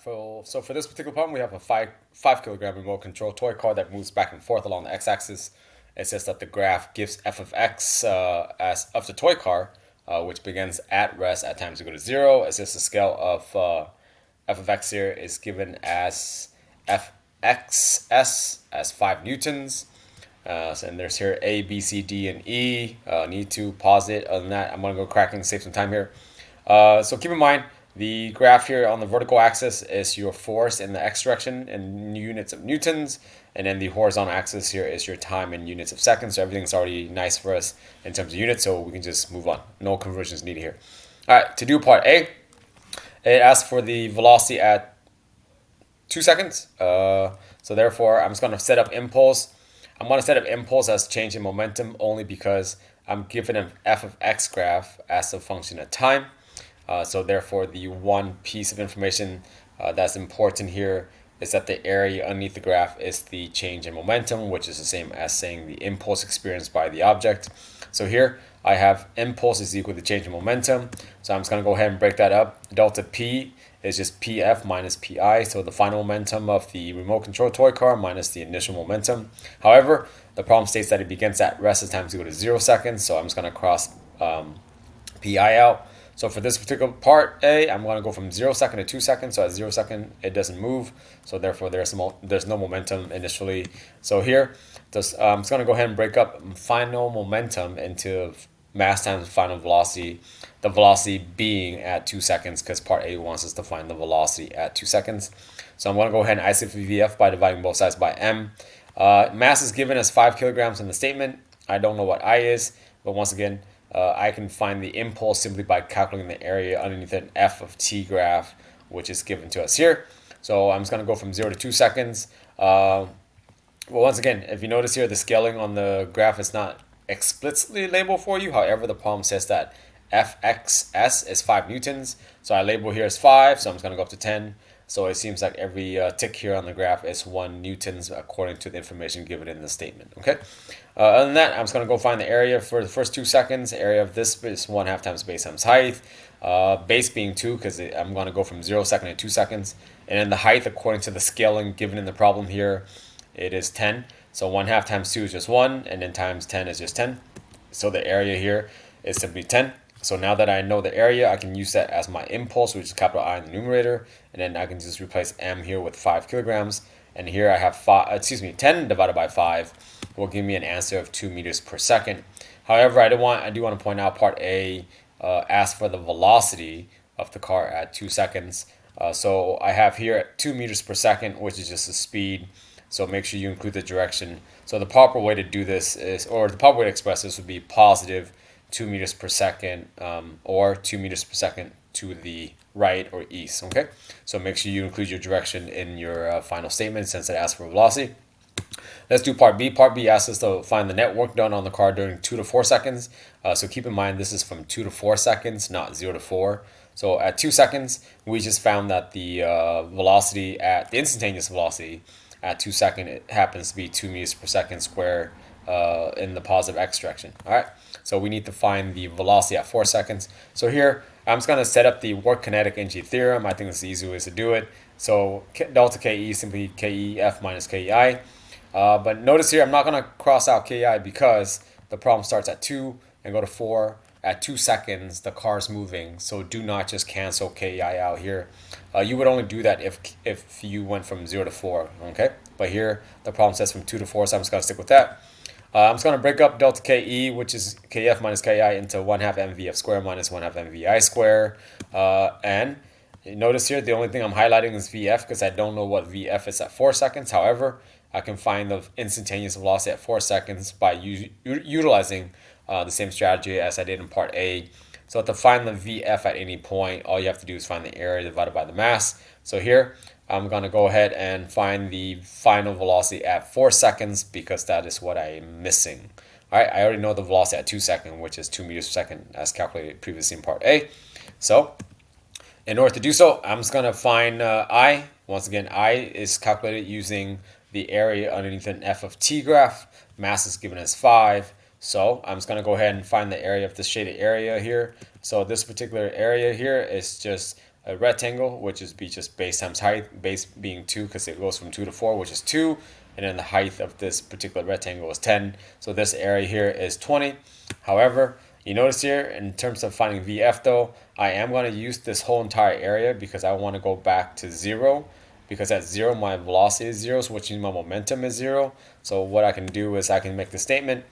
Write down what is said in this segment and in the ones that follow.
So for this particular problem, we have a five kilogram remote control toy car that moves back and forth along the x-axis. It says that the graph gives f of x as of the toy car, which begins at rest at times equal to 0. It says the scale of f of x here is given as fxs as 5 newtons. And there's here A, B, C, D, and E. Need to pause it. Other than that, I'm going to go cracking, save some time here. So keep in mind, the graph here on the vertical axis is your force in the x direction in units of newtons. And then the horizontal axis here is your time in units of seconds. So everything's already nice for us in terms of units, so we can just move on. No conversions needed here. All right, to do part A, it asks for the velocity at 2 seconds. So therefore, I'm just going to set up impulse. I'm going to set up impulse as change in momentum only because I'm given an f of x graph as a function of time. So therefore, the one piece of information that's important here is that the area underneath the graph is the change in momentum, which is the same as saying the impulse experienced by the object. So here I have impulse is equal to change in momentum. So I'm just going to go ahead and break that up. Delta P is just PF minus PI, so the final momentum of the remote control toy car minus the initial momentum. However, the problem states that it begins at rest at times equal to 0 seconds, so I'm just going to cross PI out. So for this particular part A, I'm going to go from 0 second to 2 seconds. So at 0 second, it doesn't move. So therefore, there's no momentum initially. So here, I'm just going to go ahead and break up final momentum into mass times final velocity. The velocity being at 2 seconds because part A wants us to find the velocity at 2 seconds. So I'm going to go ahead and isolate VF by dividing both sides by M. Mass is given as 5 kilograms in the statement. I don't know what I is, but once again, I can find the impulse simply by calculating the area underneath an f of t graph, which is given to us here. So I'm just going to go from 0 to 2 seconds. Well, once again, if you notice here, the scaling on the graph is not explicitly labeled for you. However, the problem says that fxs is 5 newtons. So I label here as 5, so I'm just going to go up to 10. So it seems like every tick here on the graph is 1 newtons according to the information given in the statement. Okay. Other than that, I'm just going to go find the area for the first 2 seconds. The area of this is 1/2 times base times height. Base being 2 because I'm going to go from 0 second to 2 seconds. And then the height, according to the scaling given in the problem here, it is 10. So 1/2 times 2 is just 1, and then times 10 is just 10. So the area here is simply 10. So now that I know the area, I can use that as my impulse, which is capital I in the numerator, and then I can just replace m here with 5 kilograms. And here I have 10 divided by 5 will give me an answer of 2 meters per second. However, I do want to point out part A asks for the velocity of the car at 2 seconds. So I have here at 2 meters per second, which is just the speed. So make sure you include the direction. So the proper way to do this is, or the proper way to express this would be positive 2 meters per second or 2 meters per second to the right or east. Okay, so make sure you include your direction in your final statement since it asks for velocity. Let's do part B. Part B asks us to find the net work done on the car during 2 to 4 seconds. So keep in mind this is from 2 to 4 seconds, not 0 to 4. So at 2 seconds, we just found that the velocity at the instantaneous velocity at 2 seconds, it happens to be 2 meters per second square in the positive x direction. All right, so we need to find the velocity at 4 seconds. So here, I'm just going to set up the work kinetic energy theorem. I think it's the easy way to do it. So delta Ke is simply Kef minus Kei. But notice here, I'm not going to cross out Ki because the problem starts at 2 and go to 4. At 2 seconds, the car's moving, so do not just cancel Ki out here. You would only do that if you went from 0 to 4, okay? But here, the problem says from 2 to 4, so I'm just going to stick with that. I'm just going to break up delta Ke, which is Kf minus Ki, into 1/2 mvf squared minus 1/2 mvi squared. And notice here, the only thing I'm highlighting is Vf because I don't know what Vf is at 4 seconds. However, I can find the instantaneous velocity at 4 seconds by utilizing the same strategy as I did in part A. So to find the Vf at any point, all you have to do is find the area divided by the mass. So here, I'm going to go ahead and find the final velocity at 4 seconds because that is what I'm missing. All right, I already know the velocity at 2 seconds, which is 2 meters per second as calculated previously in part A. So in order to do so, I'm just going to find I. Once again, I is calculated using the area underneath an f of t graph. Mass is given as 5. So I'm just going to go ahead and find the area of the shaded area here. So this particular area here is just a rectangle, which is be just base times height, base being 2 because it goes from 2 to 4, which is 2, and then the height of this particular rectangle is 10. So this area here is 20. However, you notice here in terms of finding VF though, I am going to use this whole entire area because I want to go back to 0, because at 0 my velocity is 0, so which means my momentum is 0. So what I can do is I can make the statement,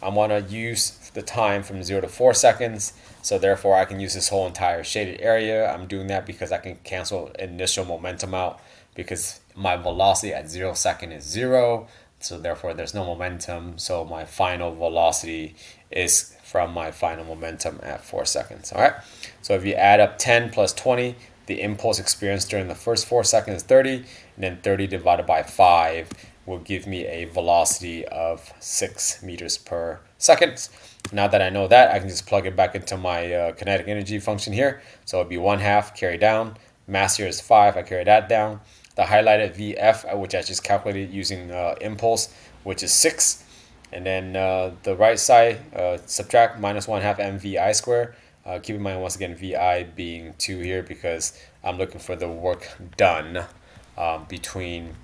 I want to use the time from 0 to 4 seconds, so therefore I can use this whole entire shaded area. I'm doing that because I can cancel initial momentum out because my velocity at 0 second is 0, so therefore there's no momentum, so my final velocity is from my final momentum at 4 seconds. All right, so if you add up 10 plus 20, the impulse experienced during the first 4 seconds is 30, and then 30 divided by 5 will give me a velocity of 6 meters per second. Now that I know that, I can just plug it back into my kinetic energy function here. So it'd be 1/2 carry down. Mass here is 5, I carry that down. The highlighted VF, which I just calculated using impulse, which is 6. And then the right side, subtract minus 1/2 mvi squared. Keep in mind, once again, VI being 2 here because I'm looking for the work done between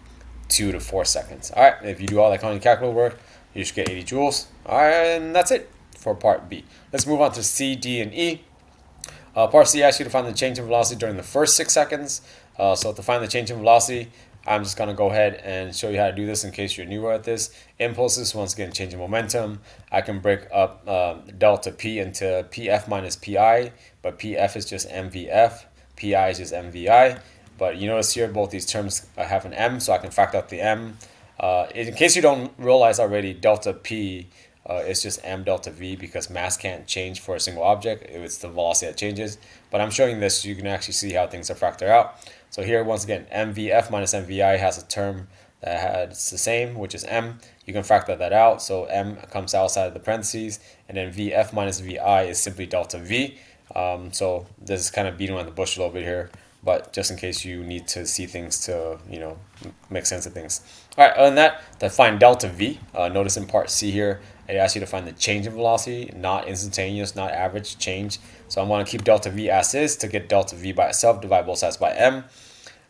2 to 4 seconds. All right, if you do all that kind of calculator work, you should get 80 joules. All right, and that's it for part B. Let's move on to C, D, and E. Part C asks you to find the change in velocity during the first 6 seconds. So to find the change in velocity, I'm just going to go ahead and show you how to do this in case you're newer at this. Impulses, once again, change in momentum. I can break up delta P into PF minus PI, but PF is just MVF, PI is just MVI. But you notice here both these terms have an M, so I can factor out the M. In case you don't realize already, delta P is just M delta V because mass can't change for a single object. It's the velocity that changes. But I'm showing this so you can actually see how things are factored out. So here, once again, MVF minus MVI has a term that has the same, which is M. You can factor that out. So M comes outside of the parentheses. And then VF minus VI is simply delta V. So this is kind of beating around the bush a little bit here, but just in case you need to see things to, make sense of things. All right, other than that, to find delta V, notice in part C here, it asks you to find the change in velocity, not instantaneous, not average change. So I'm going to keep delta V as is to get delta V by itself, divide both sides by M.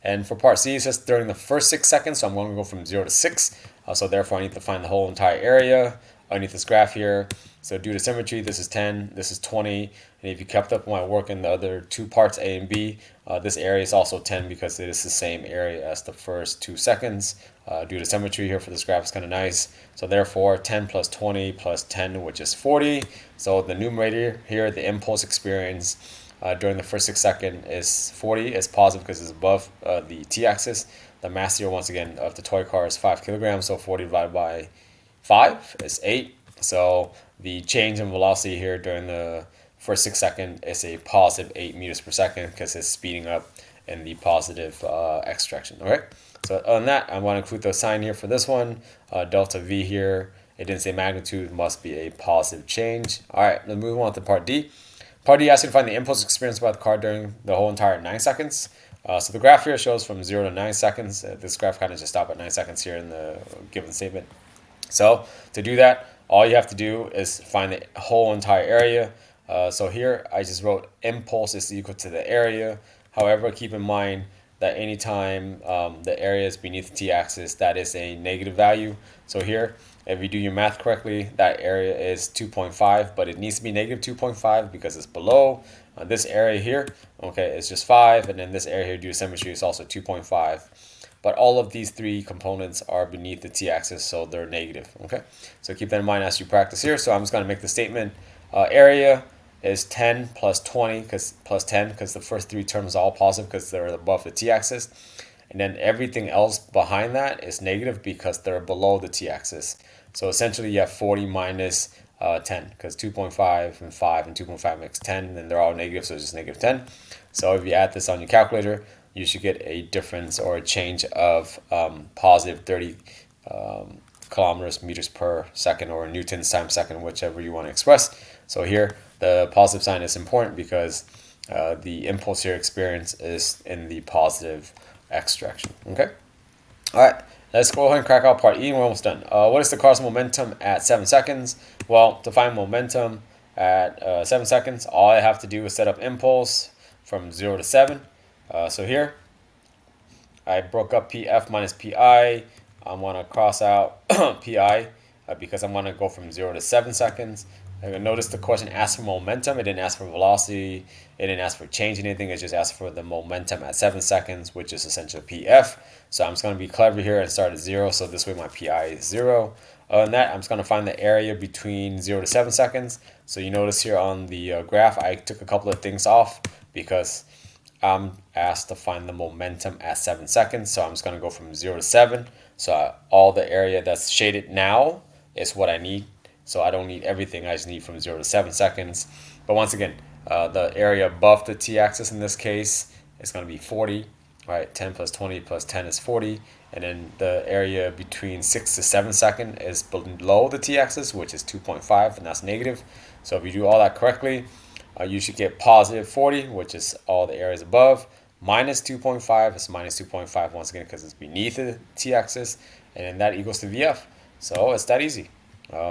And for part C, it's just during the first 6 seconds, so I'm going to go from 0 to 6. So therefore, I need to find the whole entire area underneath this graph here. So due to symmetry, this is 10, this is 20. And if you kept up my work in the other 2 parts, A and B, this area is also 10 because it is the same area as the first 2 seconds. Due to symmetry here for this graph is kind of nice. So therefore, 10 plus 20 plus 10, which is 40. So the numerator here, the impulse experience during the first 6 seconds is 40. It's positive because it's above the t-axis. The mass here, once again, of the toy car is 5 kilograms. So 40 divided by 5 is 8. So the change in velocity here during the first 6 seconds is a positive 8 meters per second because it's speeding up in the positive x direction. Okay. So other than that, I'm going to include the sign here for this one. Delta V here. It didn't say magnitude, must be a positive change. All right, let's move on to part D. Part D asks you to find the impulse experienced by the car during the whole entire 9 seconds. So the graph here shows from 0 to 9 seconds. This graph kind of just stopped at 9 seconds here in the given statement. So to do that, all you have to do is find the whole entire area. So here I just wrote impulse is equal to the area. However, keep in mind that anytime the area is beneath the t-axis, that is a negative value. So here, if you do your math correctly, that area is 2.5, but it needs to be negative 2.5 because it's below. This area here, okay, is just 5, and then this area here due to symmetry is also 2.5. But all of these 3 components are beneath the t-axis, so they're negative, okay? So keep that in mind as you practice here. So I'm just going to make the statement, area is 10 plus 20, plus 10, because the first 3 terms are all positive because they're above the t-axis. And then everything else behind that is negative because they're below the t-axis. So essentially you have 40 minus 10, because 2.5 and 5 and 2.5 makes 10, and then they're all negative, so it's just negative 10. So if you add this on your calculator, you should get a difference or a change of positive 30 kilometers meters per second, or newtons times second, whichever you want to express. So here the positive sign is important because the impulse here experience is in the positive x direction. Okay. All right. Let's go ahead and crack out part E. We're almost done. What is the car's momentum at 7 seconds? Well, to find momentum at 7 seconds, all I have to do is set up impulse from 0 to 7. So here, I broke up PF minus PI. I want to cross out PI because I want to go from 0 to 7 seconds. Notice the question asked for momentum. It didn't ask for velocity. It didn't ask for changing anything. It just asked for the momentum at 7 seconds, which is essentially PF. So I'm just going to be clever here and start at 0. So this way my PI is 0. Other than that, I'm just going to find the area between 0 to 7 seconds. So you notice here on the graph, I took a couple of things off because I'm asked to find the momentum at 7 seconds. So I'm just going to go from 0 to 7. So all the area that's shaded now is what I need. So I don't need everything. I just need from 0 to 7 seconds. But once again, the area above the t-axis in this case is going to be 40. Right, 10 plus 20 plus 10 is 40. And then the area between 6 to 7 second is below the t-axis, which is 2.5, and that's negative. So if you do all that correctly, you should get positive 40, which is all the areas above. Minus 2.5 is minus 2.5 once again because it's beneath the t-axis, and then that equals to VF. So it's that easy.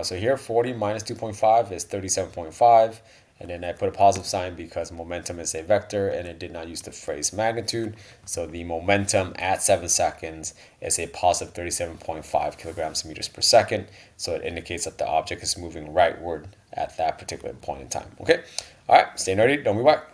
So here 40 minus 2.5 is 37.5, and then I put a positive sign because momentum is a vector and it did not use the phrase magnitude. So the momentum at 7 seconds is a positive 37.5 kilograms meters per second. So it indicates that the object is moving rightward at that particular point in time. Okay, all right, stay nerdy, don't be whack.